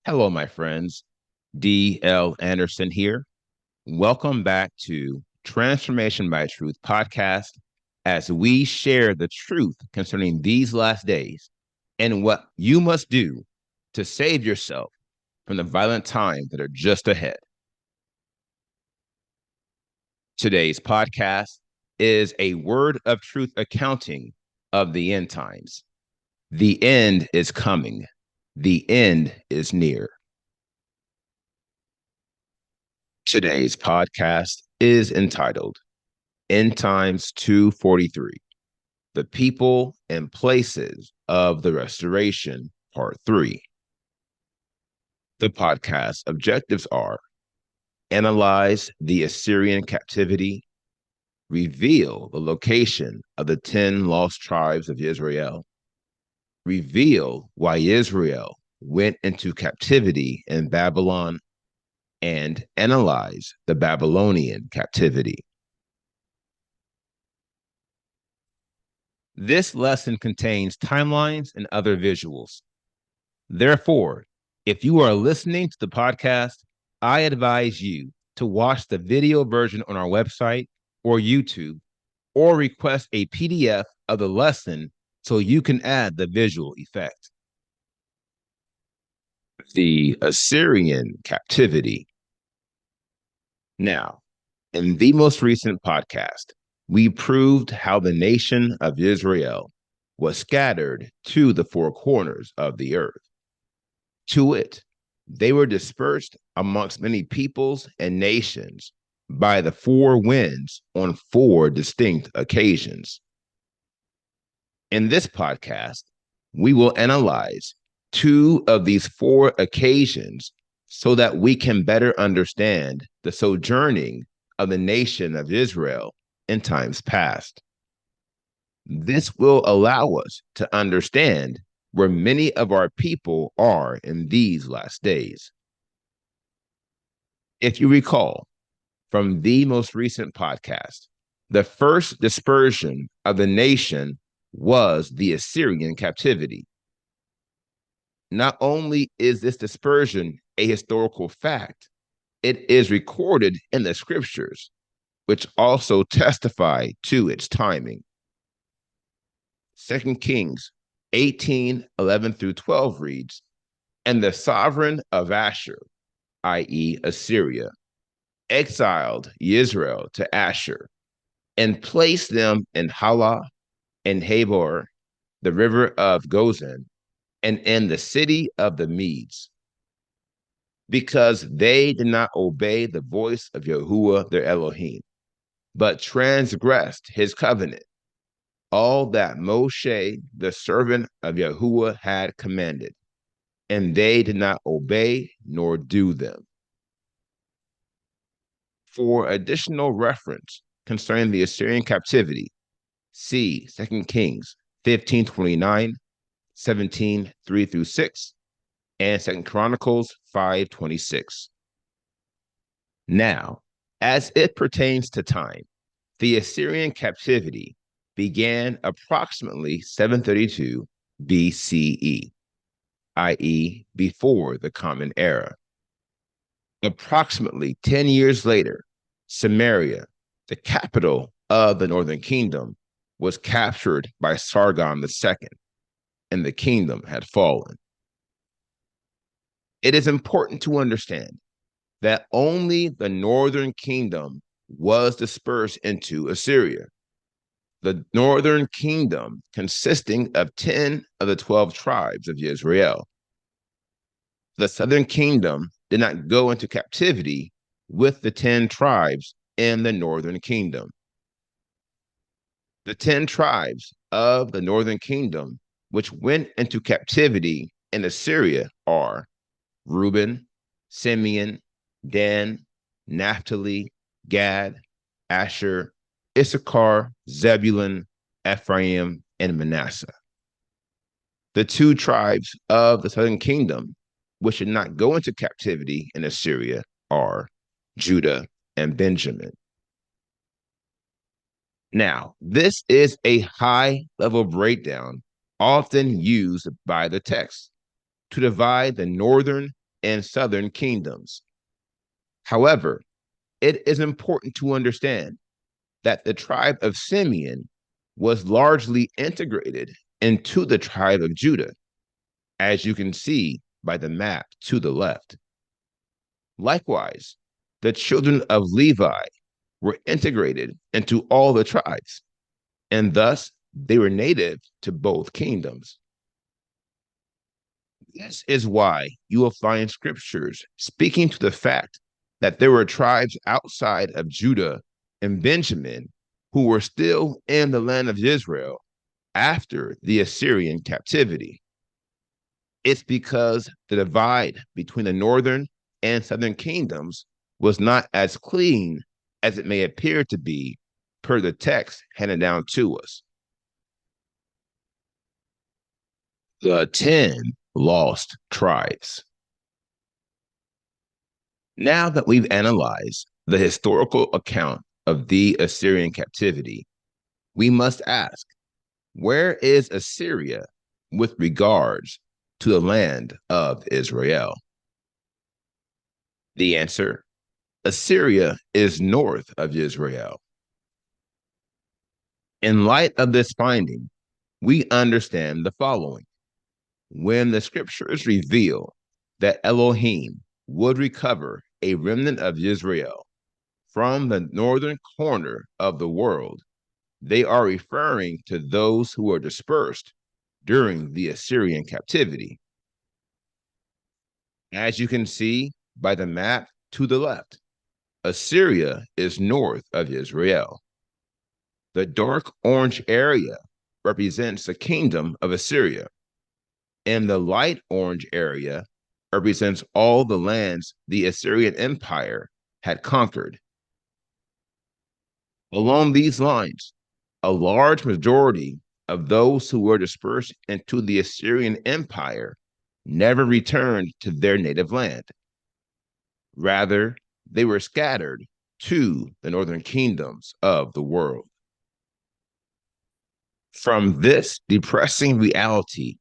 Hello, my friends. D.L. Anderson here. Welcome back to Transformation by Truth podcast as we share the truth concerning these last days and what you must do to save yourself from the violent times that are just ahead. Today's podcast is a word of truth accounting of the end times. The end is coming. The end is near. Today's podcast is entitled End Times 243, The People and Places of the Restoration, Part 3. The podcast objectives are analyze the Assyrian captivity, reveal the location of the 10 lost tribes of Israel, reveal why Israel went into captivity in Babylon, and analyze the Babylonian captivity. This lesson contains timelines and other visuals. Therefore, if you are listening to the podcast, I advise you to watch the video version on our website or YouTube, or request a PDF of the lesson so you can add the visual effect. The Assyrian captivity. Now, in the most recent podcast, we proved how the nation of Israel was scattered to the four corners of the earth. To it, they were dispersed amongst many peoples and nations by the four winds on four distinct occasions. In this podcast, we will analyze two of these four occasions so that we can better understand the sojourning of the nation of Israel in times past. This will allow us to understand where many of our people are in these last days. If you recall from the most recent podcast, the first dispersion of the nation was the Assyrian captivity. Not only is this dispersion a historical fact, it is recorded in the scriptures, which also testify to its timing. 2 Kings 18:11 through 12 reads, "And the sovereign of Ashur, i.e., Assyria, exiled Israel to Ashur and placed them in Halah and Habor, the river of Gozan, and in the city of the Medes, because they did not obey the voice of Yahuwah their Elohim, but transgressed his covenant, all that Moshe, the servant of Yahuwah, had commanded, and they did not obey nor do them." For additional reference concerning the Assyrian captivity, see 2 Kings 15:29, 17:3 through 6, and 2 Chronicles 5:26. Now, as it pertains to time, the Assyrian captivity began approximately 732 BCE, i.e., before the Common Era. Approximately 10 years later, Samaria, the capital of the Northern Kingdom, was captured by Sargon II, and the kingdom had fallen. It is important to understand that only the Northern Kingdom was dispersed into Assyria. The Northern Kingdom consisting of 10 of the 12 tribes of Israel. The Southern Kingdom did not go into captivity with the 10 tribes in the Northern Kingdom. The 10 tribes of the Northern Kingdom, which went into captivity in Assyria, are Reuben, Simeon, Dan, Naphtali, Gad, Asher, Issachar, Zebulun, Ephraim, and Manasseh. The two tribes of the Southern Kingdom, which did not go into captivity in Assyria, are Judah and Benjamin. Now, this is a high-level breakdown often used by the text to divide the northern and southern kingdoms. However, it is important to understand that the tribe of Simeon was largely integrated into the tribe of Judah, as you can see by the map to the left. Likewise, the children of Levi were integrated into all the tribes, and thus they were native to both kingdoms. This is why you will find scriptures speaking to the fact that there were tribes outside of Judah and Benjamin who were still in the land of Israel after the Assyrian captivity. It's because the divide between the northern and southern kingdoms was not as clean as it may appear to be per the text handed down to us. The 10 lost tribes. Now that we've analyzed the historical account of the Assyrian captivity, we must ask, where is Assyria with regards to the land of Israel? The answer, Assyria is north of Israel. In light of this finding, we understand the following. When the scriptures reveal that Elohim would recover a remnant of Israel from the northern corner of the world, they are referring to those who were dispersed during the Assyrian captivity. As you can see by the map to the left, Assyria is north of Israel. The dark orange area represents the kingdom of Assyria, and the light orange area represents all the lands the Assyrian Empire had conquered. Along these lines, a large majority of those who were dispersed into the Assyrian Empire never returned to their native land. Rather, they were scattered to the northern kingdoms of the world. From this depressing reality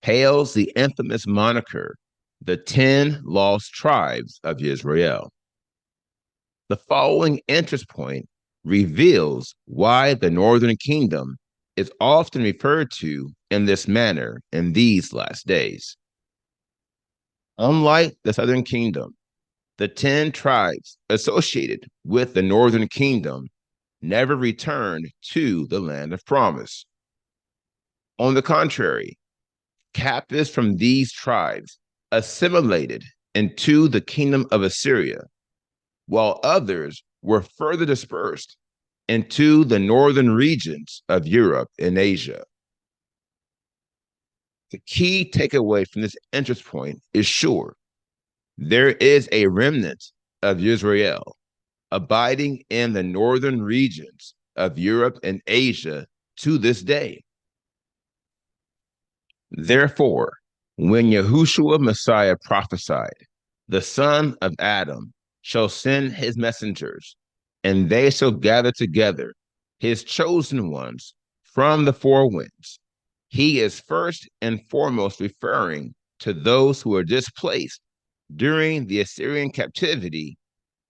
hails the infamous moniker, the 10 lost tribes of Israel. The following interest point reveals why the northern kingdom is often referred to in this manner in these last days. Unlike the southern kingdom, the 10 tribes associated with the northern kingdom never returned to the land of promise. On the contrary, captives from these tribes assimilated into the kingdom of Assyria, while others were further dispersed into the northern regions of Europe and Asia. The key takeaway from this interest point is sure. There is a remnant of Israel abiding in the northern regions of Europe and Asia to this day. Therefore, when Yahushua Messiah prophesied, the son of Adam shall send his messengers, and they shall gather together his chosen ones from the four winds, he is first and foremost referring to those who are displaced during the Assyrian captivity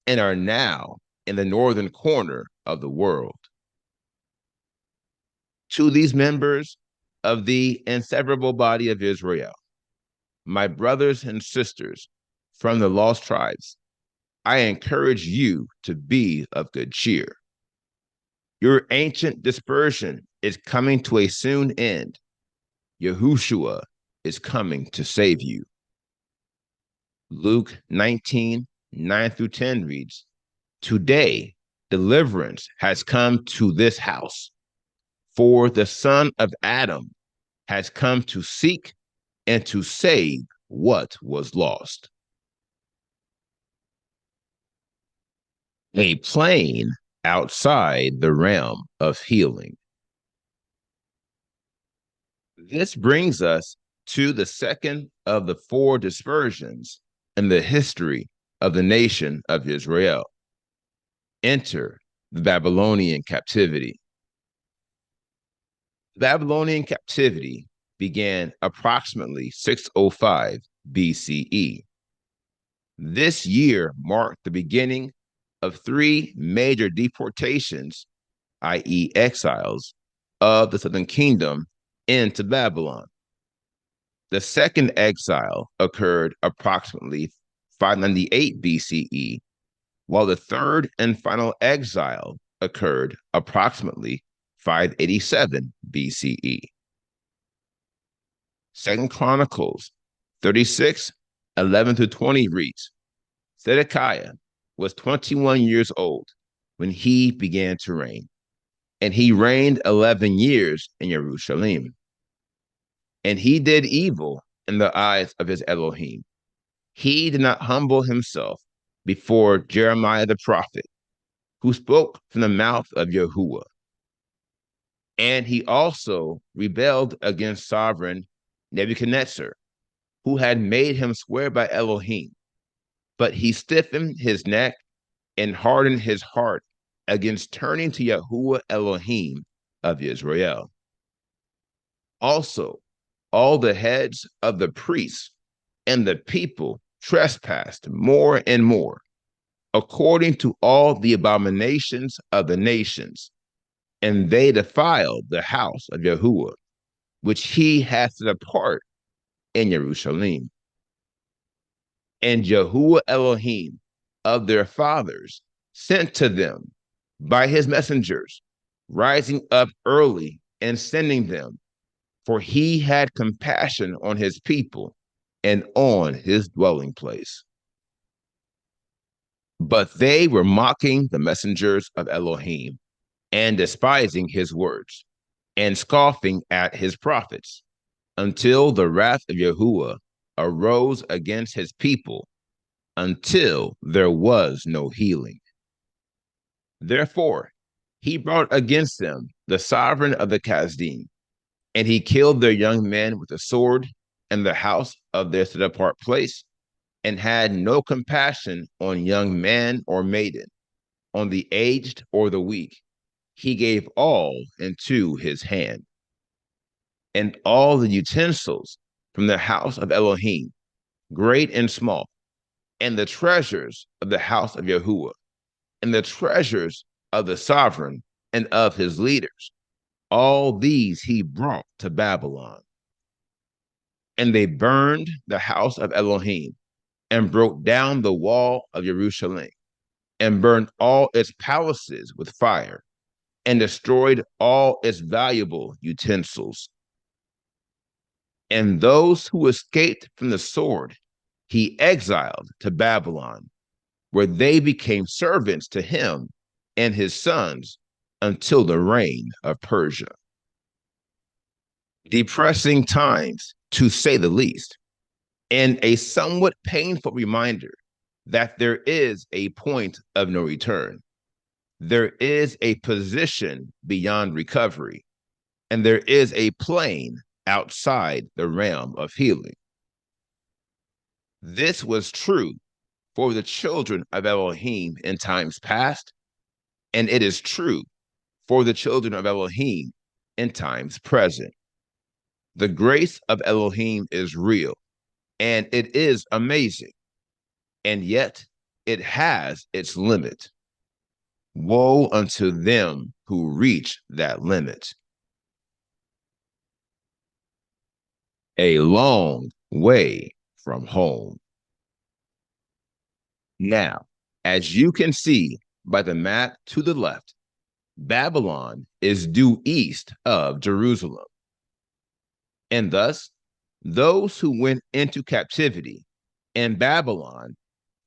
and are now in the northern corner of the world. To these members of the inseparable body of Israel, my brothers and sisters from the lost tribes, I encourage you to be of good cheer. Your ancient dispersion is coming to a soon end. Yahushua is coming to save you. Luke 19, 9 through 10 reads, Today, deliverance has come to this house, for the son of Adam has come to seek and to save what was lost. A plane outside the realm of healing. This brings us to the second of the four dispersions in the history of the nation of Israel. Enter the Babylonian captivity. The Babylonian captivity began approximately 605 BCE. This year marked the beginning of three major deportations, i.e., exiles, of the southern kingdom into Babylon. The second exile occurred approximately 598 BCE, while the third and final exile occurred approximately 587 BCE. Second Chronicles 36, 11 to 20 reads, Zedekiah was 21 years old when he began to reign, and he reigned 11 years in Jerusalem. And he did evil in the eyes of his Elohim. He did not humble himself before Jeremiah the prophet, who spoke from the mouth of Yahuwah. And he also rebelled against sovereign Nebuchadnezzar, who had made him swear by Elohim. But he stiffened his neck and hardened his heart against turning to Yahuwah Elohim of Israel. Also, all the heads of the priests and the people trespassed more and more, according to all the abominations of the nations, and they defiled the house of Yahuwah, which he had set apart in Jerusalem. And Yahuwah Elohim of their fathers sent to them by his messengers, rising up early and sending them, for he had compassion on his people and on his dwelling place. But they were mocking the messengers of Elohim and despising his words and scoffing at his prophets until the wrath of Yahuwah arose against his people until there was no healing. Therefore, he brought against them the sovereign of the Kasdim, and he killed their young men with a sword in the house of their set apart place, and had no compassion on young man or maiden, on the aged or the weak. He gave all into his hand. And all the utensils from the house of Elohim, great and small, and the treasures of the house of Yahuwah, and the treasures of the sovereign and of his leaders, all these he brought to Babylon. And they burned the house of Elohim, and broke down the wall of Jerusalem, and burned all its palaces with fire, and destroyed all its valuable utensils. And those who escaped from the sword, he exiled to Babylon, where they became servants to him and his sons until the reign of Persia. Depressing times, to say the least, and a somewhat painful reminder that there is a point of no return. There is a position beyond recovery, and there is a plane outside the realm of healing. This was true for the children of Elohim in times past, and it is true for the children of Elohim in times present. The grace of Elohim is real, and it is amazing, and yet it has its limit. Woe unto them who reach that limit. A long way from home. Now, as you can see by the map to the left, Babylon is due east of Jerusalem. And thus, those who went into captivity in Babylon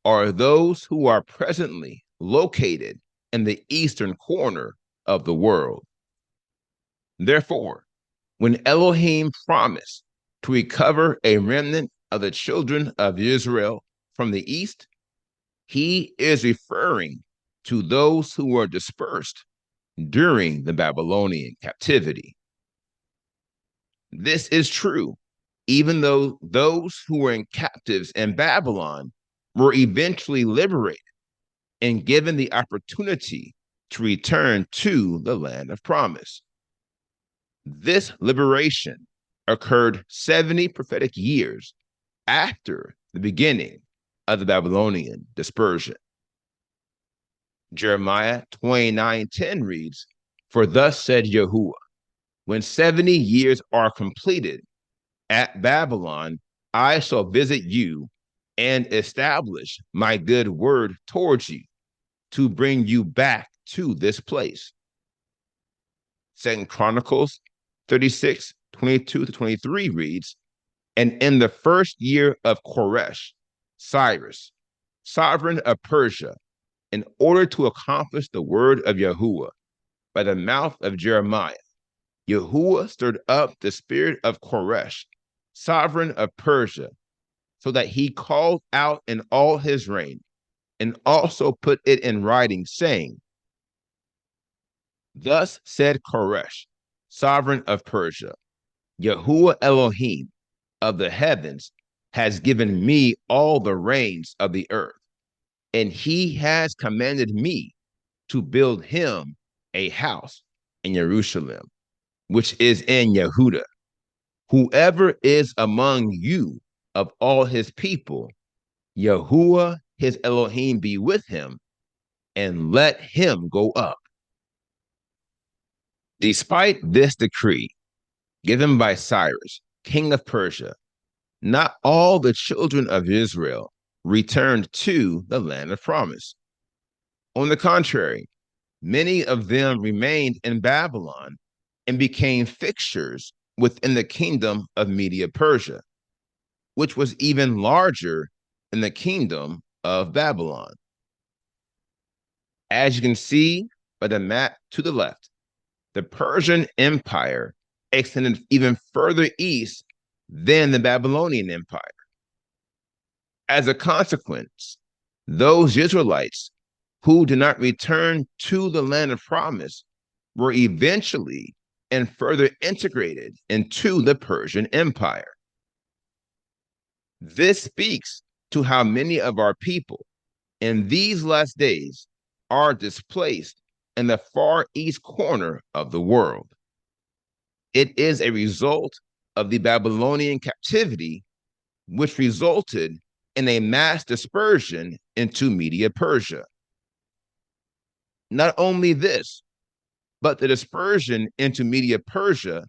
are those who are presently located in the eastern corner of the world. Therefore, when Elohim promised to recover a remnant of the children of Israel from the east, he is referring to those who were dispersed during the Babylonian captivity. This is true, even though those who were in captives in Babylon were eventually liberated and given the opportunity to return to the land of promise. This liberation occurred 70 prophetic years after the beginning of the Babylonian dispersion. Jeremiah 29:10 reads, "For thus said Yahuwah, when 70 years are completed at Babylon, I shall visit you and establish my good word towards you to bring you back to this place." Second Chronicles 36:22-23 reads, "And in the first year of Koresh, Cyrus, sovereign of Persia, in order to accomplish the word of Yahuwah by the mouth of Jeremiah, Yahuwah stirred up the spirit of Koresh, sovereign of Persia, so that he called out in all his reign, and also put it in writing, saying, Thus said Koresh, sovereign of Persia, Yahuwah Elohim of the heavens has given me all the reins of the earth, and he has commanded me to build him a house in Jerusalem, which is in Yehuda. Whoever is among you of all his people, Yahuwah his Elohim be with him, and let him go up." Despite this decree given by Cyrus, king of Persia, not all the children of Israel returned to the land of promise. On the contrary, many of them remained in Babylon and became fixtures within the kingdom of Media Persia, which was even larger than the kingdom of Babylon. As you can see by the map to the left, the Persian Empire extended even further east than the Babylonian Empire. As a consequence, those Israelites who did not return to the land of promise were eventually and further integrated into the Persian Empire. This speaks to how many of our people in these last days are displaced in the far east corner of the world. It is a result of the Babylonian captivity, which resulted in a mass dispersion into Media Persia. Not only this, but the dispersion into Media Persia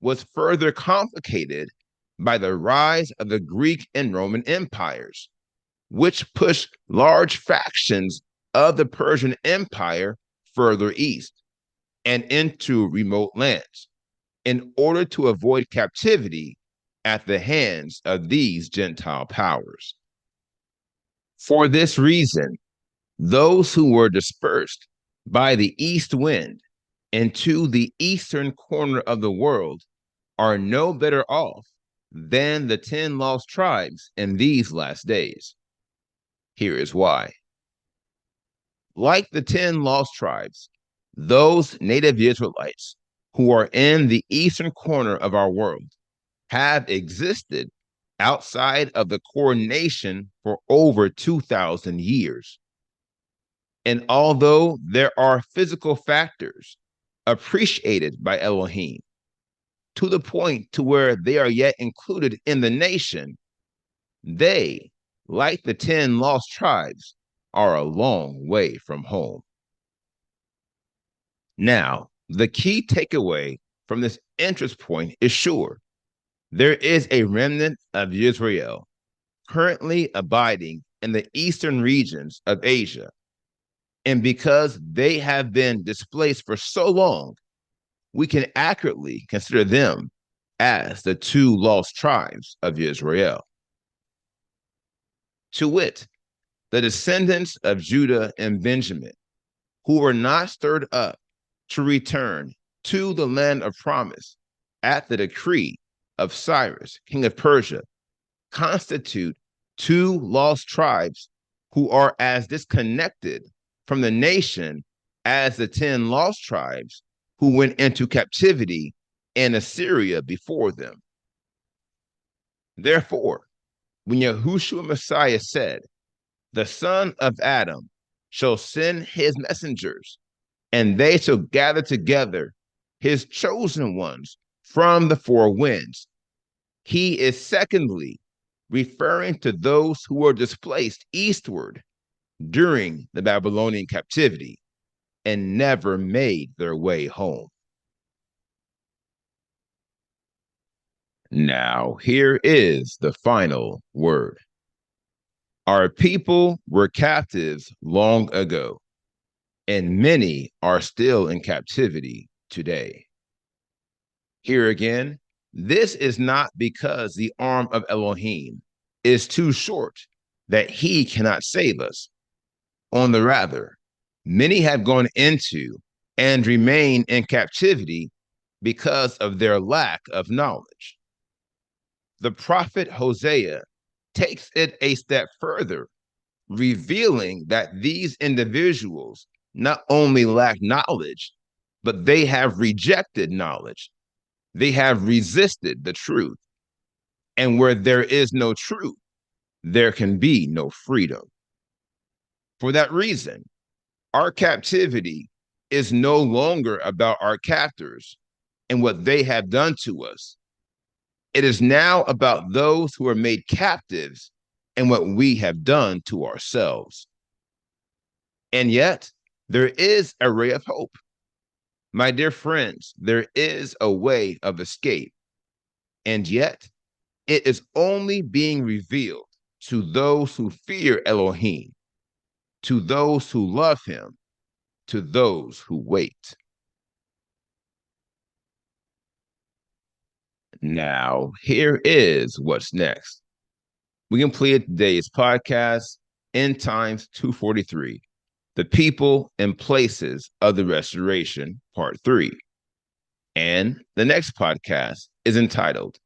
was further complicated by the rise of the Greek and Roman empires, which pushed large factions of the Persian Empire further east and into remote lands in order to avoid captivity at the hands of these Gentile powers. For this reason, those who were dispersed by the east wind into the eastern corner of the world are no better off than the 10 lost tribes in these last days. Here is why. Like the 10 lost tribes, those native Israelites who are in the eastern corner of our world have existed outside of the core nation for over 2,000 years. And although there are physical factors appreciated by Elohim to the point to where they are yet included in the nation, they, like the 10 lost tribes, are a long way from home. Now, the key takeaway from this interest point is sure. There is a remnant of Israel currently abiding in the eastern regions of Asia. And because they have been displaced for so long, we can accurately consider them as the 2 lost tribes of Israel. To wit, the descendants of Judah and Benjamin, who were not stirred up to return to the land of promise at the decree of Cyrus, king of Persia, constitute 2 lost tribes who are as disconnected from the nation as the 10 lost tribes who went into captivity in Assyria before them. Therefore, when Yahushua Messiah said, "The son of Adam shall send his messengers, and they shall gather together his chosen ones from the 4 winds," he is secondly referring to those who were displaced eastward during the Babylonian captivity and never made their way home. Now, here is the final word. Our people were captives long ago, and many are still in captivity today. Here again, this is not because the arm of Elohim is too short that he cannot save us. On the rather, many have gone into and remain in captivity because of their lack of knowledge. The prophet Hosea takes it a step further, revealing that these individuals not only lack knowledge, but they have rejected knowledge. They have resisted the truth. And where there is no truth, there can be no freedom. For that reason, our captivity is no longer about our captors and what they have done to us. It is now about those who are made captives and what we have done to ourselves. And yet, there is a ray of hope. My dear friends, there is a way of escape. And yet, it is only being revealed to those who fear Elohim, to those who love him, to those who wait. Now, here is what's next. We completed today's podcast, End Times 243, The People and Places of the Restoration, Part 3. And the next podcast is entitled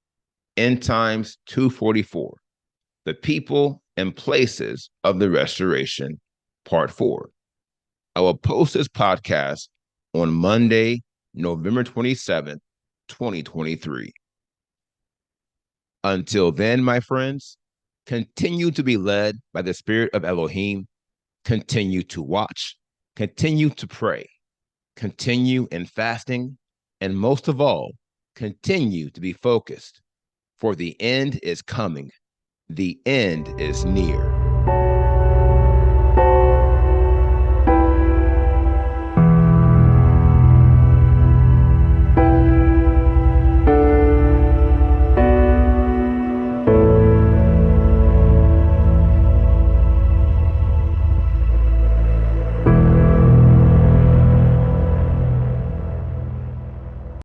End Times 244, The People and Places of the Restoration, Part 4. I will post this podcast on Monday, November 27th, 2023. Until then, my friends, continue to be led by the Spirit of Elohim. Continue to watch, continue to pray, continue in fasting, and most of all, continue to be focused, for the end is coming. The end is near.